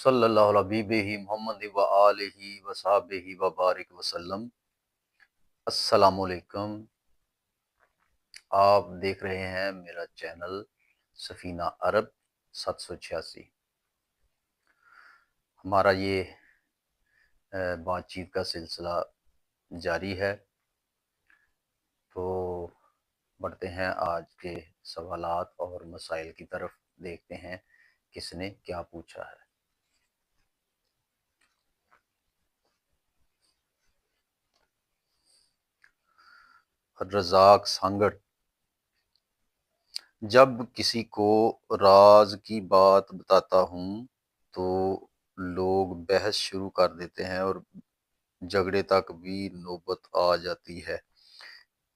صلی اللہ علیہ حبیبہ محمد و آلہ و صحابہ و بارک وسلم۔ السلام علیکم۔ آپ دیکھ رہے ہیں میرا چینل سفینہ عرب 786۔ ہمارا یہ بات چیت کا سلسلہ جاری ہے، تو بڑھتے ہیں آج کے سوالات اور مسائل کی طرف، دیکھتے ہیں کس نے کیا پوچھا ہے۔ رزاق سانگڑ: جب کسی کو راز کی بات بتاتا ہوں تو لوگ بحث شروع کر دیتے ہیں اور جھگڑے تک بھی نوبت آ جاتی ہے،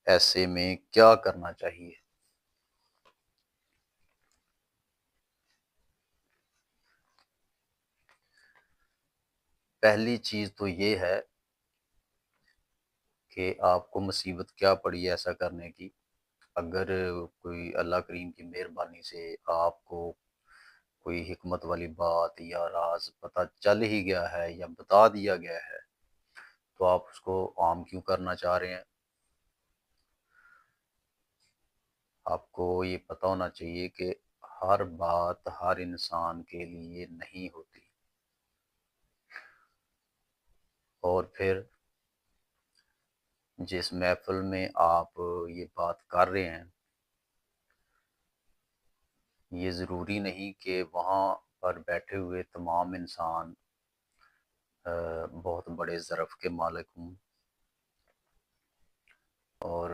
ایسے میں کیا کرنا چاہیے؟ پہلی چیز تو یہ ہے کہ آپ کو مصیبت کیا پڑی ایسا کرنے کی۔ اگر کوئی اللہ کریم کی مہربانی سے آپ کو کوئی حکمت والی بات یا راز پتہ چل ہی گیا ہے یا بتا دیا گیا ہے، تو آپ اس کو عام کیوں کرنا چاہ رہے ہیں؟ آپ کو یہ پتہ ہونا چاہیے کہ ہر بات ہر انسان کے لیے نہیں ہوتی، اور پھر جس محفل میں آپ یہ بات کر رہے ہیں، یہ ضروری نہیں کہ وہاں پر بیٹھے ہوئے تمام انسان بہت بڑے ظرف کے مالک ہوں اور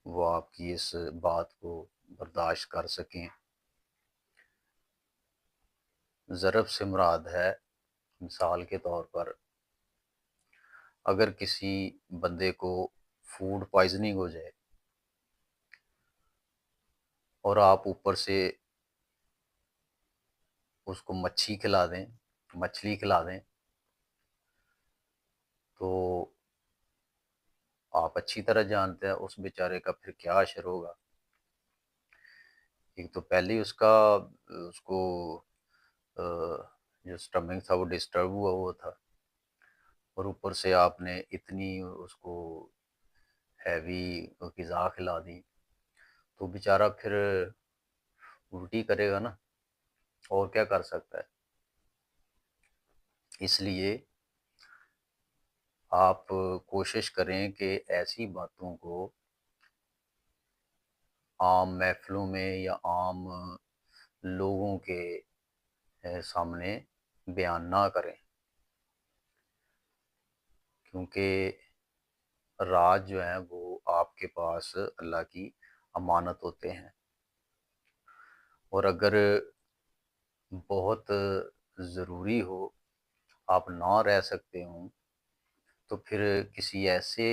وہ آپ کی اس بات کو برداشت کر سکیں۔ ظرف سے مراد ہے، مثال کے طور پر اگر کسی بندے کو فوڈ پوائزننگ ہو جائے اور آپ اوپر سے اس کو مچھلی کھلا دیں تو آپ اچھی طرح جانتے ہیں اس بیچارے کا پھر کیا اثر ہوگا۔ ایک تو پہلے اس کو جو سٹمنگ تھا وہ ڈسٹرب ہوا تھا، اور اوپر سے آپ نے اتنی اس کو ہیوی غذا کھلا دی تو بیچارہ پھر الٹی کرے گا نا، اور کیا کر سکتا ہے۔ اس لیے آپ کوشش کریں کہ ایسی باتوں کو عام محفلوں میں یا عام لوگوں کے سامنے بیان نہ کریں، کیونکہ راز جو ہیں وہ آپ کے پاس اللہ کی امانت ہوتے ہیں، اور اگر بہت ضروری ہو، آپ نہ رہ سکتے ہوں، تو پھر کسی ایسے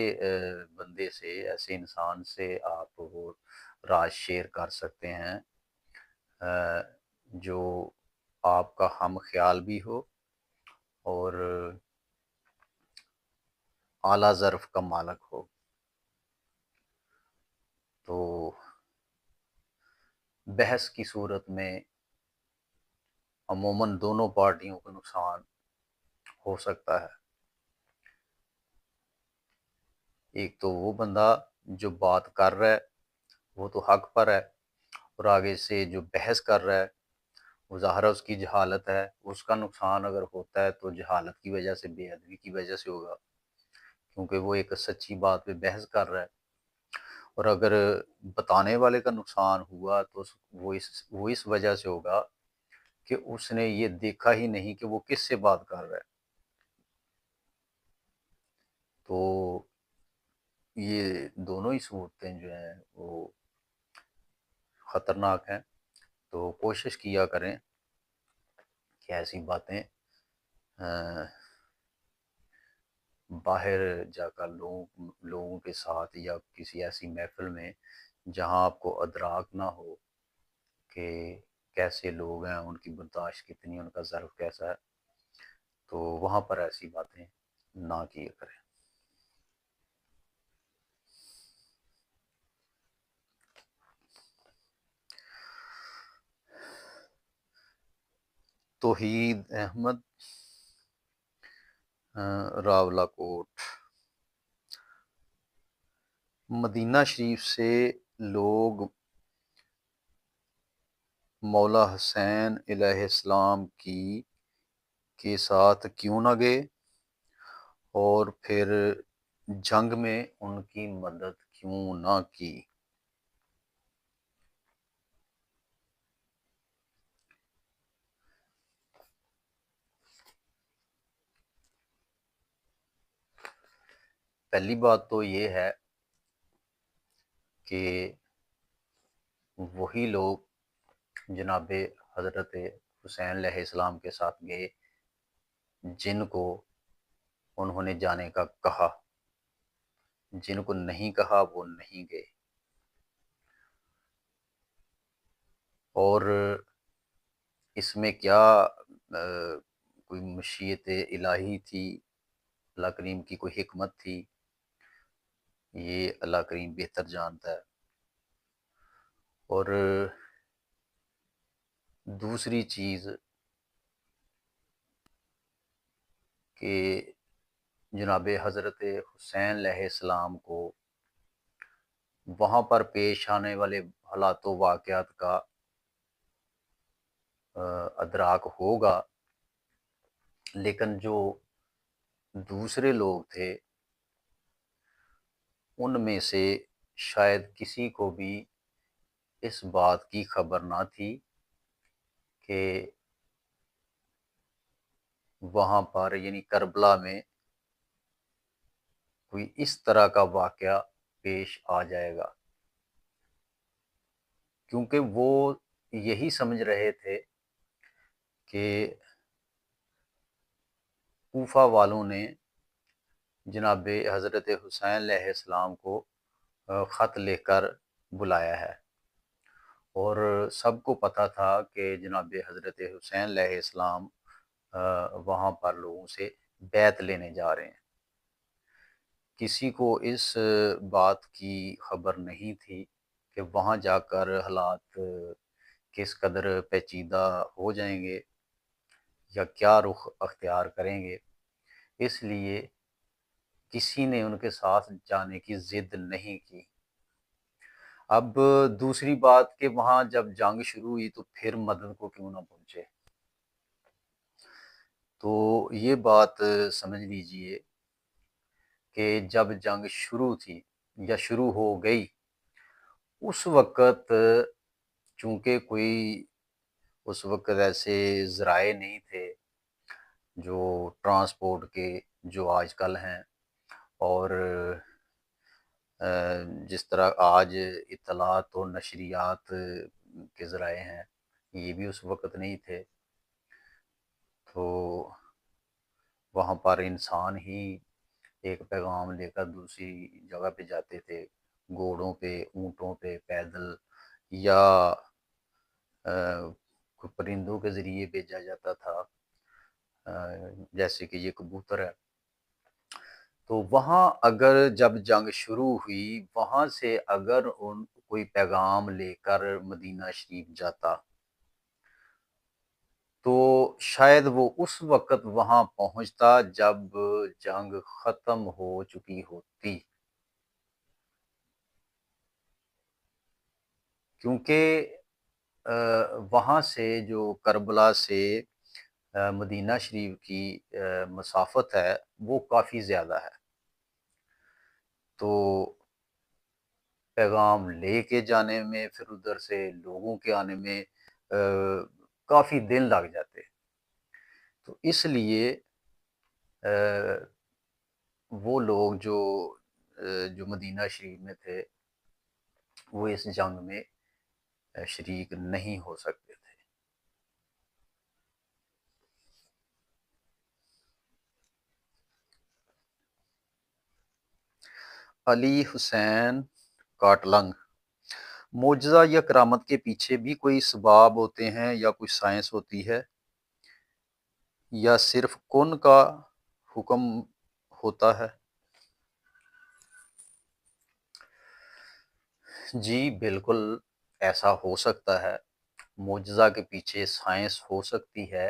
بندے سے، ایسے انسان سے آپ وہ راز شیئر کر سکتے ہیں جو آپ کا ہم خیال بھی ہو اور اعلیٰ ظرف کا مالک ہو۔ تو بحث کی صورت میں عموماً دونوں پارٹیوں کو نقصان ہو سکتا ہے۔ ایک تو وہ بندہ جو بات کر رہا ہے وہ تو حق پر ہے، اور آگے سے جو بحث کر رہا ہے وہ ظاہر اس کی جہالت ہے، اس کا نقصان اگر ہوتا ہے تو جہالت کی وجہ سے، بے ادبی کی وجہ سے ہوگا، کیونکہ وہ ایک سچی بات پہ بحث کر رہا ہے۔ اور اگر بتانے والے کا نقصان ہوا تو وہ اس وجہ سے ہوگا کہ اس نے یہ دیکھا ہی نہیں کہ وہ کس سے بات کر رہا ہے۔ تو یہ دونوں ہی صورتیں جو ہیں وہ خطرناک ہیں، تو کوشش کیا کریں کہ ایسی باتیں باہر جا کر لوگوں کے ساتھ یا کسی ایسی محفل میں جہاں آپ کو ادراک نہ ہو کہ کیسے لوگ ہیں، ان کی برداشت کتنی، ان کا ظرف کیسا ہے، تو وہاں پر ایسی باتیں نہ کیا کریں۔ توحید احمد راولہ کوٹ۔ مدینہ شریف سے لوگ مولا حسین علیہ السلام کے ساتھ کیوں نہ گئے، اور پھر جنگ میں ان کی مدد کیوں نہ کی؟ پہلی بات تو یہ ہے کہ وہی لوگ جناب حضرت حسین علیہ السلام کے ساتھ گئے جن کو انہوں نے جانے کا کہا، جن کو نہیں کہا وہ نہیں گئے۔ اور اس میں کیا کوئی مشیت الہی تھی، اللہ کریم کی کوئی حکمت تھی، یہ اللہ کریم بہتر جانتا ہے۔ اور دوسری چیز کہ جناب حضرت حسین علیہ السلام کو وہاں پر پیش آنے والے حالات و واقعات کا ادراک ہوگا، لیکن جو دوسرے لوگ تھے ان میں سے شاید کسی کو بھی اس بات کی خبر نہ تھی کہ وہاں پر یعنی کربلا میں کوئی اس طرح کا واقعہ پیش آ جائے گا، کیونکہ وہ یہی سمجھ رہے تھے کہ کوفہ والوں نے جناب حضرت حسین علیہ السلام کو خط لکھ کر بلایا ہے، اور سب کو پتہ تھا کہ جناب حضرت حسین علیہ السلام وہاں پر لوگوں سے بیعت لینے جا رہے ہیں۔ کسی کو اس بات کی خبر نہیں تھی کہ وہاں جا کر حالات کس قدر پیچیدہ ہو جائیں گے یا کیا رخ اختیار کریں گے، اس لیے کسی نے ان کے ساتھ جانے کی ضد نہیں کی۔ اب دوسری بات کہ وہاں جب جنگ شروع ہوئی تو پھر مدد کو کیوں نہ پہنچے، تو یہ بات سمجھ لیجئے کہ جب جنگ شروع تھی یا شروع ہو گئی، اس وقت چونکہ کوئی اس وقت ایسے ذرائع نہیں تھے جو ٹرانسپورٹ کے جو آج کل ہیں، اور جس طرح آج اطلاعات و نشریات کے ذرائع ہیں، یہ بھی اس وقت نہیں تھے۔ تو وہاں پر انسان ہی ایک پیغام لے کر دوسری جگہ پہ جاتے تھے، گھوڑوں پہ، اونٹوں پہ، پیدل، یا پرندوں کے ذریعے بھیجا جاتا تھا، جیسے کہ یہ کبوتر ہے۔ تو وہاں اگر جب جنگ شروع ہوئی، وہاں سے اگر کوئی پیغام لے کر مدینہ شریف جاتا تو شاید وہ اس وقت وہاں پہنچتا جب جنگ ختم ہو چکی ہوتی، کیونکہ وہاں سے جو کربلا سے مدینہ شریف کی مسافت ہے وہ کافی زیادہ ہے، تو پیغام لے کے جانے میں، پھر ادھر سے لوگوں کے آنے میں کافی دن لگ جاتے، تو اس لیے وہ لوگ جو مدینہ شریف میں تھے وہ اس جنگ میں شریک نہیں ہو سکتے تھے۔ علی حسین کاٹلنگ: معجزہ یا کرامت کے پیچھے بھی کوئی اسباب ہوتے ہیں یا کوئی سائنس ہوتی ہے، یا صرف کن کا حکم ہوتا ہے؟ جی بالکل ایسا ہو سکتا ہے، معجزہ کے پیچھے سائنس ہو سکتی ہے،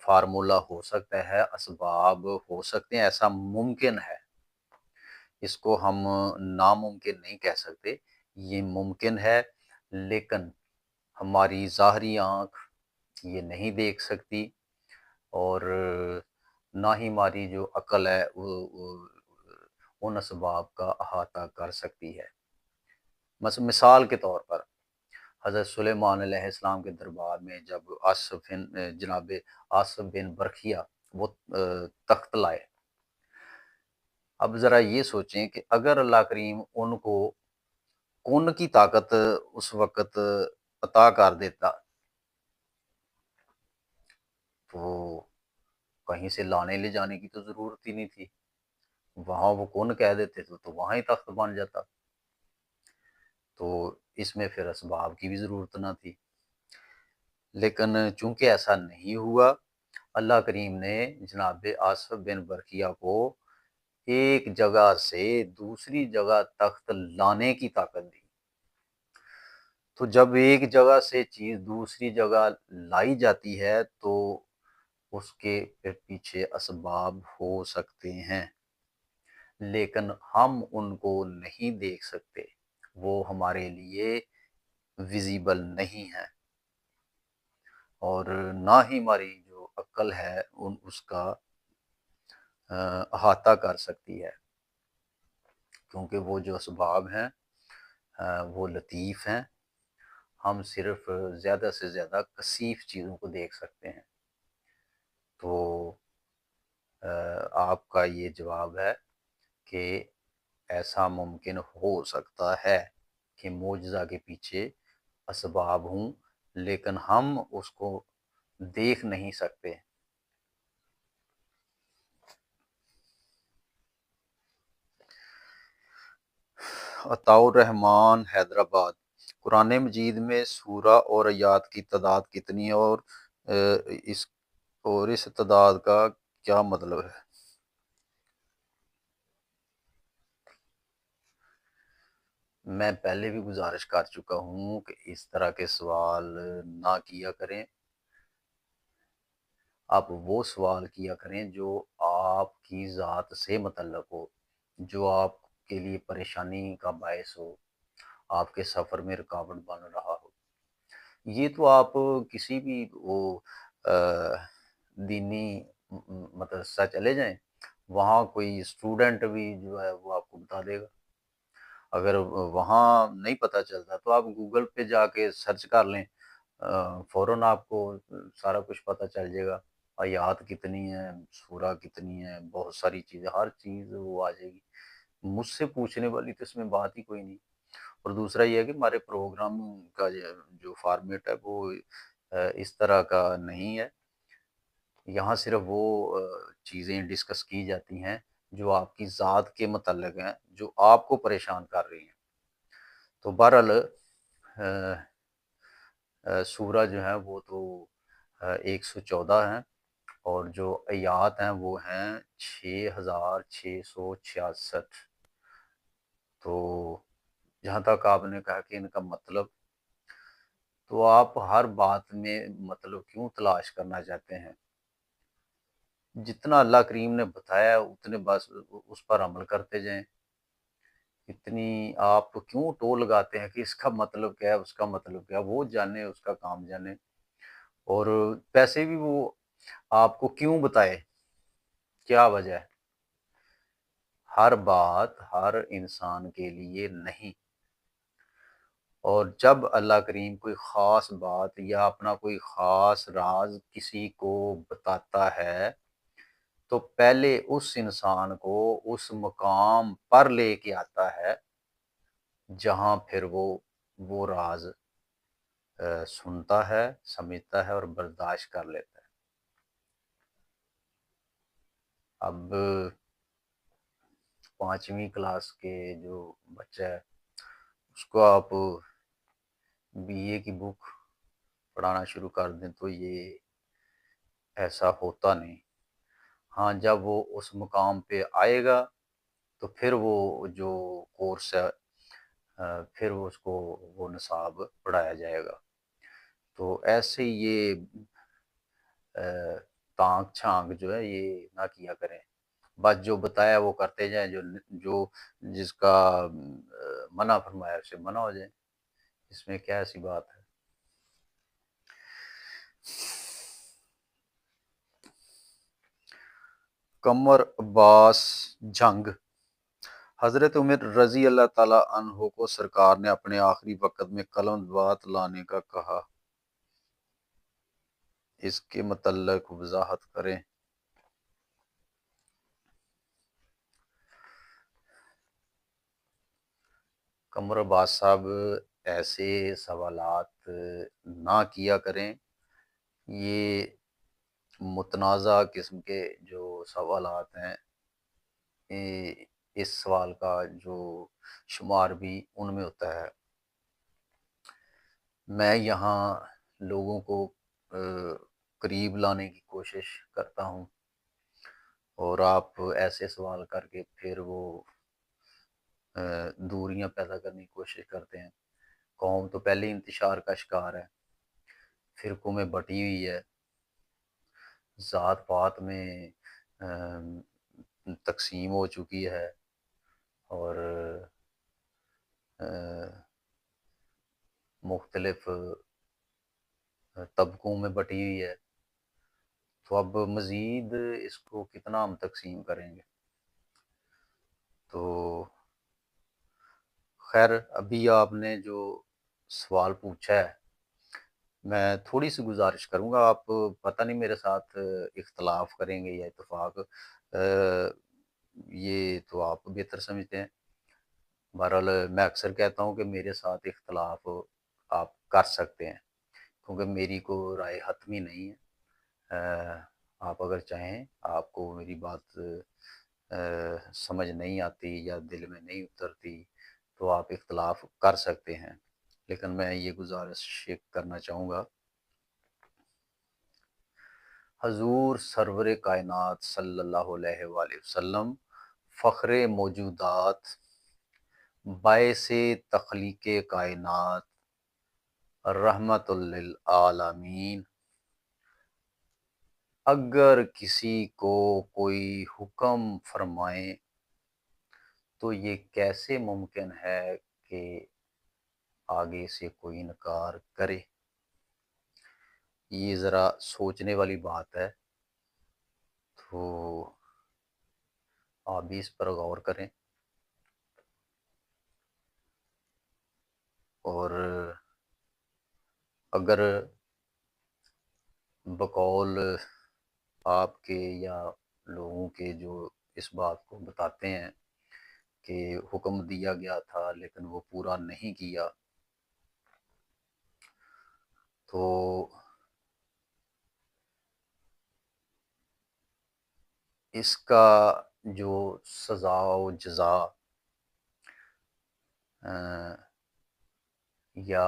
فارمولا ہو سکتا ہے، اسباب ہو سکتے ہیں، ایسا ممکن ہے، اس کو ہم ناممکن نہیں کہہ سکتے، یہ ممکن ہے، لیکن ہماری ظاہری آنکھ یہ نہیں دیکھ سکتی، اور نہ ہی ہماری جو عقل ہے وہ ان اسباب کا احاطہ کر سکتی ہے۔ مثال کے طور پر حضرت سلیمان علیہ السلام کے دربار میں جب جناب آصف بن برکھیا وہ تخت لائے، اب ذرا یہ سوچیں کہ اگر اللہ کریم ان کو کون کی طاقت اس وقت عطا کر دیتا تو کہیں سے لانے لے جانے کی تو ضرورت ہی نہیں تھی، وہاں وہ کون کہہ دیتے تو وہاں ہی تخت بن جاتا، تو اس میں پھر اسباب کی بھی ضرورت نہ تھی۔ لیکن چونکہ ایسا نہیں ہوا، اللہ کریم نے جناب آصف بن برقیہ کو ایک جگہ سے دوسری جگہ تخت لانے کی طاقت دی۔ تو جب ایک جگہ سے چیز دوسری جگہ لائی جاتی ہے تو اس کے پھر پیچھے اسباب ہو سکتے ہیں، لیکن ہم ان کو نہیں دیکھ سکتے، وہ ہمارے لیے ویزیبل نہیں ہے، اور نہ ہی ہماری جو عقل ہے اس کا احاطہ کر سکتی ہے، کیونکہ وہ جو اسباب ہیں وہ لطیف ہیں، ہم صرف زیادہ سے زیادہ کثیف چیزوں کو دیکھ سکتے ہیں۔ تو آپ کا یہ جواب ہے کہ ایسا ممکن ہو سکتا ہے کہ معجزہ کے پیچھے اسباب ہوں، لیکن ہم اس کو دیکھ نہیں سکتے۔ عطاء الرحمن حیدرآباد: قرآن مجید میں سورہ اور آیات کی تعداد کتنی ہے، اس اس تعداد کا کیا مطلب ہے؟ میں پہلے بھی گزارش کر چکا ہوں کہ اس طرح کے سوال نہ کیا کریں، آپ وہ سوال کیا کریں جو آپ کی ذات سے متعلق ہو، جو آپ کے لیے پریشانی کا باعث ہو، آپ کے سفر میں رکاوٹ بن رہا ہو۔ یہ تو آپ کسی بھی وہ دینی مدرسہ چلے جائیں، وہاں کوئی اسٹوڈنٹ بھی جو ہے وہ آپ کو بتا دے گا۔ اگر وہاں نہیں پتہ چلتا تو آپ گوگل پہ جا کے سرچ کر لیں، فوراً آپ کو سارا کچھ پتہ چل جائے گا، آیات کتنی ہیں، سورہ کتنی ہیں، بہت ساری چیزیں، ہر چیز وہ آ جائے گی۔ مجھ سے پوچھنے والی تو اس میں بات ہی کوئی نہیں۔ اور دوسرا یہ ہے کہ ہمارے پروگرام کا جو فارمیٹ ہے وہ اس طرح کا نہیں ہے، یہاں صرف وہ چیزیں ڈسکس کی جاتی ہیں جو آپ کی ذات کے متعلق ہیں، جو آپ کو پریشان کر رہی ہیں۔ تو بہرحال سورہ جو ہے وہ تو 114 ہیں، اور جو آیات ہیں وہ ہیں 6666۔ تو جہاں تک آپ نے کہا کہ ان کا مطلب، تو آپ ہر بات میں مطلب کیوں تلاش کرنا چاہتے ہیں؟ جتنا اللہ کریم نے بتایا ہے اتنے بس اس پر عمل کرتے جائیں، اتنی آپ کیوں ٹول لگاتے ہیں کہ اس کا مطلب کیا ہے، اس کا مطلب کیا ہے؟ وہ جانے، اس کا کام جانے، اور پیسے بھی وہ آپ کو کیوں بتائے، کیا وجہ ہے؟ ہر بات ہر انسان کے لیے نہیں، اور جب اللہ کریم کوئی خاص بات یا اپنا کوئی خاص راز کسی کو بتاتا ہے تو پہلے اس انسان کو اس مقام پر لے کے آتا ہے جہاں پھر وہ راز سنتا ہے، سمجھتا ہے اور برداشت کر لیتا ہے۔ اب 5ویں کلاس کے جو بچہ ہے اس کو آپ بی اے کی بک پڑھانا شروع کر دیں تو یہ ایسا ہوتا نہیں۔ ہاں جب وہ اس مقام پہ آئے گا تو پھر وہ جو کورس ہے پھر اس کو وہ نصاب پڑھایا جائے گا۔ تو ایسے یہ تانک چھانک جو ہے یہ نہ کیا کریں، بس جو بتایا وہ کرتے جائیں، جو جس کا منع فرمایا اسے منع ہو جائیں، اس میں کیا ایسی بات ہے۔ قمر عباس جنگ، حضرت عمر رضی اللہ تعالیٰ عنہ کو سرکار نے اپنے آخری وقت میں کلم بات لانے کا کہا، اس کے متعلق وضاحت کریں۔ قمر عباس صاحب ایسے سوالات نہ کیا کریں، یہ متنازع قسم کے جو سوالات ہیں، اس سوال کا جو شمار بھی ان میں ہوتا ہے۔ میں یہاں لوگوں کو قریب لانے کی کوشش کرتا ہوں، اور آپ ایسے سوال کر کے پھر وہ دوریاں پیدا کرنے کی کوشش کرتے ہیں۔ قوم تو پہلے ہی انتشار کا شکار ہے، فرقوں میں بٹی ہوئی ہے، ذات پات میں تقسیم ہو چکی ہے، اور مختلف طبقوں میں بٹی ہوئی ہے، تو اب مزید اس کو کتنا ہم تقسیم کریں گے۔ تو خیر، ابھی آپ نے جو سوال پوچھا ہے، میں تھوڑی سی گزارش کروں گا، آپ پتہ نہیں میرے ساتھ اختلاف کریں گے یا اتفاق، یہ تو آپ بہتر سمجھتے ہیں۔ بہرحال میں اکثر کہتا ہوں کہ میرے ساتھ اختلاف آپ کر سکتے ہیں، کیونکہ میری کوئی رائے حتمی نہیں ہے۔ آپ اگر چاہیں، آپ کو میری بات سمجھ نہیں آتی یا دل میں نہیں اترتی، تو آپ اختلاف کر سکتے ہیں، لیکن میں یہ گزارش کرنا چاہوں گا، حضور سرور کائنات صلی اللہ علیہ وآلہ وسلم فخر موجودات، باعث تخلیق کائنات، رحمت للعالمین، اگر کسی کو کوئی حکم فرمائیں تو یہ کیسے ممکن ہے کہ آگے سے کوئی انکار کرے؟ یہ ذرا سوچنے والی بات ہے، تو آپ بھی اس پر غور کریں، اور اگر بقول آپ کے یا لوگوں کے جو اس بات کو بتاتے ہیں کہ حکم دیا گیا تھا لیکن وہ پورا نہیں کیا، تو اس کا جو سزا و جزا یا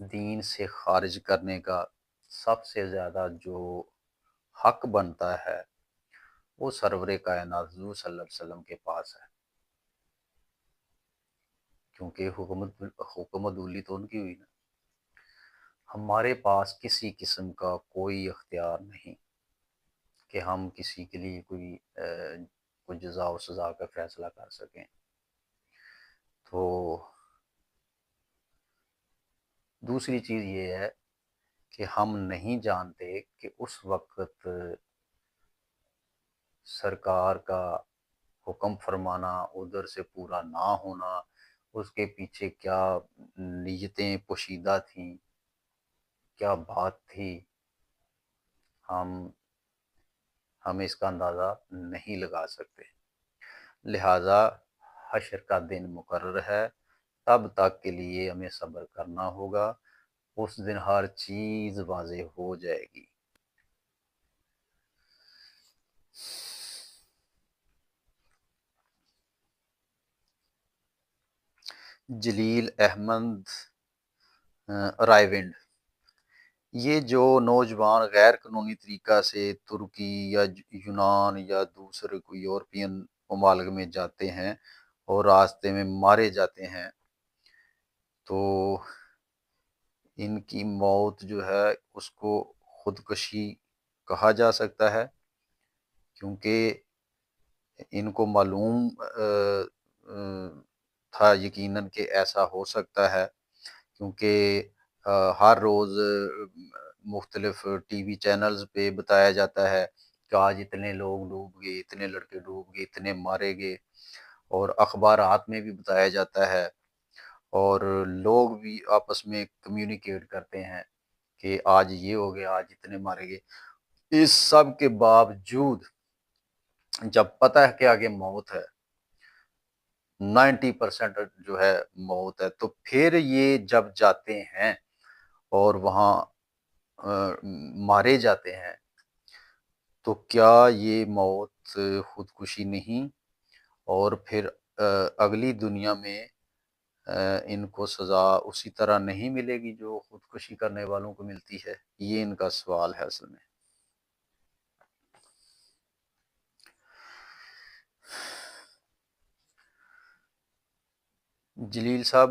دین سے خارج کرنے کا سب سے زیادہ جو حق بنتا ہے، وہ سرور کائنات حضور صلی اللہ علیہ وسلم کے پاس ہے، کیونکہ حکم عدولی تو ان کی ہوئی نا۔ ہمارے پاس کسی قسم کا کوئی اختیار نہیں کہ ہم کسی کے لیے کوئی جزا و سزا کا فیصلہ کر سکیں۔ تو دوسری چیز یہ ہے کہ ہم نہیں جانتے کہ اس وقت سرکار کا حکم فرمانا ادھر سے پورا نہ ہونا، اس کے پیچھے کیا نیتیں پوشیدہ تھیں، کیا بات تھی، ہم اس کا اندازہ نہیں لگا سکتے۔ لہٰذا حشر کا دن مقرر ہے، تب تک کے لیے ہمیں صبر کرنا ہوگا، اس دن ہر چیز واضح ہو جائے گی۔ جلیل احمد رائے ونڈ، یہ جو نوجوان غیر قانونی طریقہ سے ترکی یا یونان یا دوسرے کوئی یورپین ممالک میں جاتے ہیں اور راستے میں مارے جاتے ہیں، تو ان کی موت جو ہے اس کو خودکشی کہا جا سکتا ہے، کیونکہ ان کو معلوم تھا یقیناً کہ ایسا ہو سکتا ہے، کیونکہ ہر روز مختلف ٹی وی چینلز پہ بتایا جاتا ہے کہ آج اتنے لوگ ڈوب گئے، اتنے لڑکے ڈوب گئے، اتنے مارے گئے، اور اخبارات میں بھی بتایا جاتا ہے، اور لوگ بھی آپس میں کمیونیکیٹ کرتے ہیں کہ آج یہ ہو گیا، آج اتنے مارے گئے۔ اس سب کے باوجود جب پتہ ہے کہ آگے موت ہے، 90% جو ہے موت ہے، تو پھر یہ جب جاتے ہیں اور وہاں مارے جاتے ہیں، تو کیا یہ موت خودکشی نہیں؟ اور پھر اگلی دنیا میں ان کو سزا اسی طرح نہیں ملے گی جو خودکشی کرنے والوں کو ملتی ہے؟ یہ ان کا سوال ہے اصل میں۔ جلیل صاحب،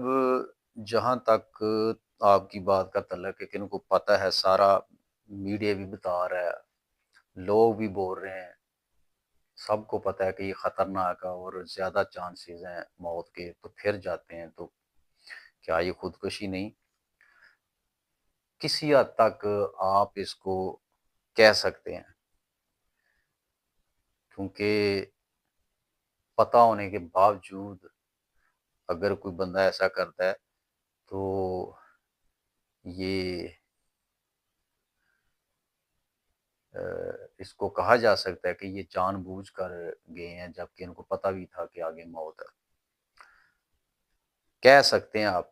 جہاں تک آپ کی بات کا تعلق ہے کہ ان کو پتہ ہے، سارا میڈیا بھی بتا رہا ہے، لوگ بھی بول رہے ہیں، سب کو پتہ ہے کہ یہ خطرناک ہے اور زیادہ چانسز ہیں موت کے، تو پھر جاتے ہیں، تو کیا یہ خودکشی نہیں؟ کسی حد تک آپ اس کو کہہ سکتے ہیں، کیونکہ پتہ ہونے کے باوجود اگر کوئی بندہ ایسا کرتا ہے تو یہ اس کو کہا جا سکتا ہے کہ یہ جان بوجھ کر گئے ہیں، جبکہ ان کو پتہ بھی تھا کہ آگے موت ہے۔ کہہ سکتے ہیں آپ،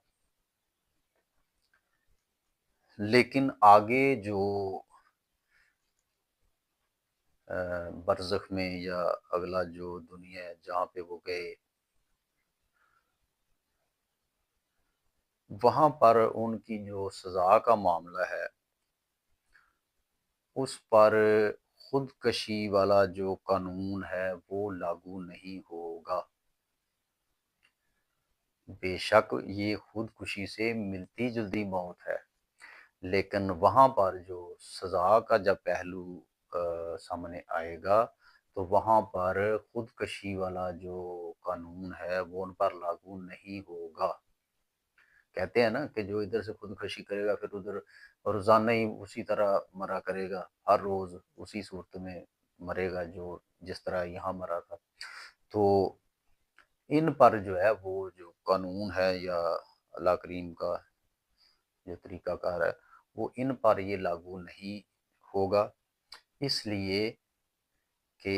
لیکن آگے جو برزخ میں یا اگلا جو دنیا ہے جہاں پہ وہ گئے، وہاں پر ان کی جو سزا کا معاملہ ہے اس پر خودکشی والا جو قانون ہے وہ لاگو نہیں ہوگا۔ بے شک یہ خودکشی سے ملتی جلدی موت ہے، لیکن وہاں پر جو سزا کا جب پہلو سامنے آئے گا تو وہاں پر خودکشی والا جو قانون ہے وہ ان پر لاگو نہیں ہوگا۔ کہتے ہیں نا کہ جو ادھر سے خودکشی کرے گا پھر ادھر روزانہ ہی اسی طرح مرا کرے گا، ہر روز اسی صورت میں مرے گا جو جس طرح یہاں مرا تھا۔ تو ان پر جو ہے وہ جو قانون ہے یا اللہ کریم کا جو طریقہ کار ہے وہ ان پر یہ لاگو نہیں ہوگا، اس لیے کہ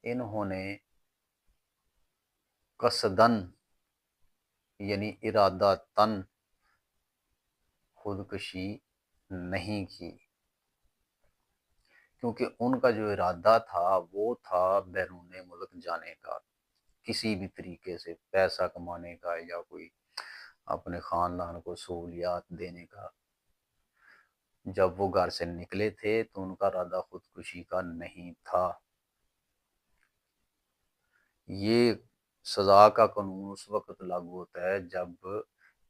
انہوں نے قصدن یعنی ارادتاً خودکشی نہیں کی، کیونکہ ان کا جو ارادہ تھا وہ تھا بیرون ملک جانے کا، کسی بھی طریقے سے پیسہ کمانے کا یا کوئی اپنے خاندان کو سہولیات دینے کا۔ جب وہ گھر سے نکلے تھے تو ان کا ارادہ خودکشی کا نہیں تھا۔ یہ سزا کا قانون اس وقت لاگو ہوتا ہے جب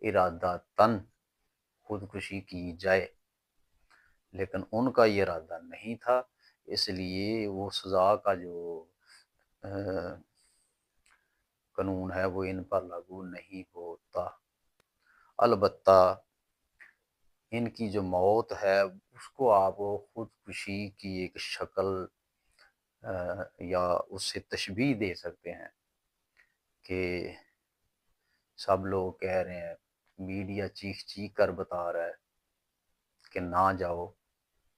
ارادتاً خودکشی کی جائے، لیکن ان کا یہ ارادہ نہیں تھا، اس لیے وہ سزا کا جو قانون ہے وہ ان پر لاگو نہیں ہوتا۔ البتہ ان کی جو موت ہے اس کو آپ خودکشی کی ایک شکل یا اس سے تشبیہ دے سکتے ہیں کہ سب لوگ کہہ رہے ہیں، میڈیا چیخ چیخ کر بتا رہا ہے کہ نہ جاؤ،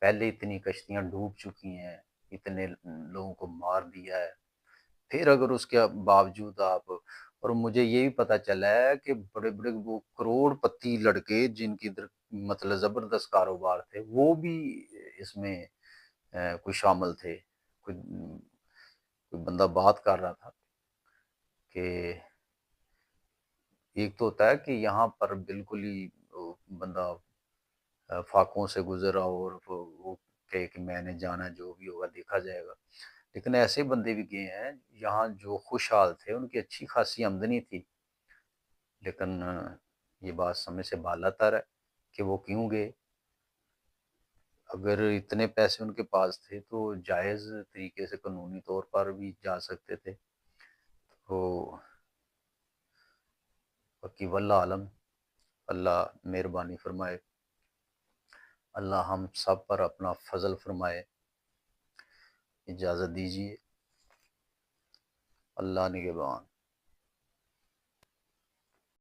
پہلے اتنی کشتیاں ڈوب چکی ہیں، اتنے لوگوں کو مار دیا ہے، پھر اگر اس کے باوجود آپ، اور مجھے یہ بھی پتہ چلا ہے کہ بڑے بڑے وہ کروڑ پتی لڑکے جن کی مطلب زبردست کاروبار تھے وہ بھی اس میں کوئی شامل تھے۔ کوئی بندہ بات کر رہا تھا کہ ایک تو ہوتا ہے کہ یہاں پر بالکل ہی بندہ فاقوں سے گزرا اور وہ کہے کہ میں نے جانا، جو بھی ہوگا دیکھا جائے گا، لیکن ایسے بندے بھی گئے ہیں یہاں جو خوشحال تھے، ان کی اچھی خاصی آمدنی تھی، لیکن یہ بات سمجھ سے بالاتر ہے کہ وہ کیوں گئے۔ اگر اتنے پیسے ان کے پاس تھے تو جائز طریقے سے قانونی طور پر بھی جا سکتے تھے۔ تو باقی واللہ عالم، اللہ مہربانی فرمائے، اللہ ہم سب پر اپنا فضل فرمائے۔ اجازت دیجیے، اللہ نگہبان۔